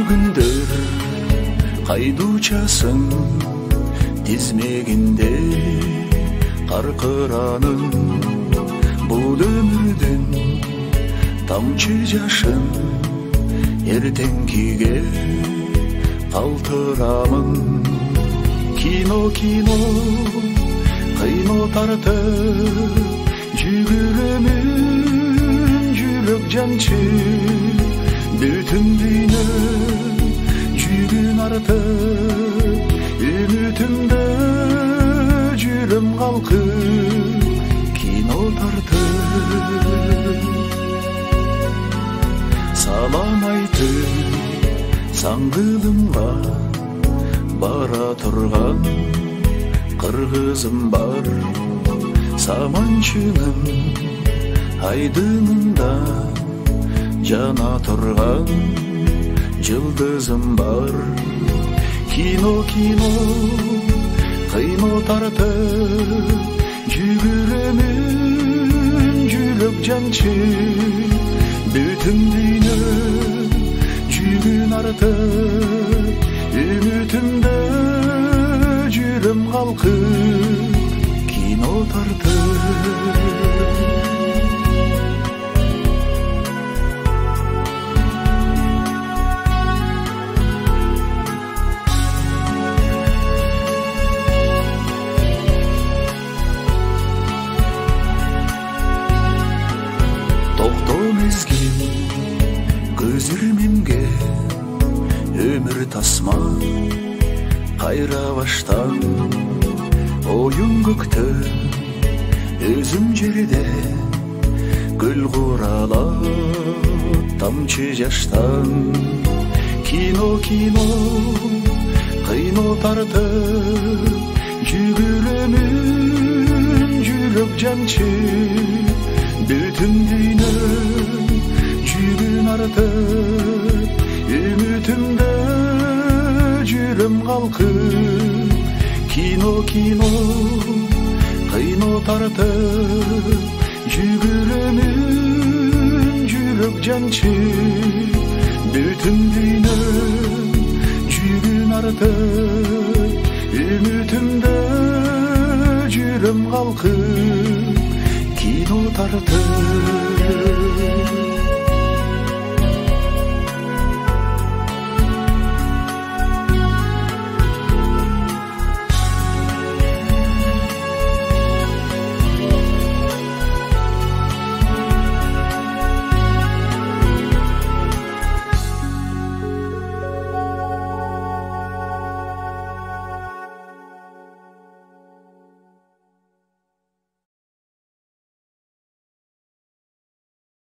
күндер кайдучасын тизмегинде каркыранын бул өмүрдүн тамчы жашын эртеңкиге калтырамын. Кино кыйно тартып жүгүрөмүн жүрөк жанчы бүтүн дүйнө жүгүн артып үмүтүмдө жүрөм калкып кино тартып. Салам айтып саңгылымга бара турган кыргызым бар, саманчынын айдынында жана турган жылдызым бар. Кино кыйно тартып жүгүрөмүн жүрөк жанчы бүтүн дүйнө жүгүн артып үмүтүмдө жүрөм калкып кино тартып. Мезгил көз ирмемге өмүр тасма кайра баштан оюн көктө өзүм жерде гүл куралат тамчы жаштан. Кино кыйно тартып жүгүрөмүн жүрөк жанчы бүтүн дүйнө жүгүн артып үмүтүмдө жүрөм калкып кино кыйно тартып жүгүрөмүн жүрөк жанчы бүтүн дүйнө жүгүн артып үмүтүмдө жүрөм калкып кино тартып.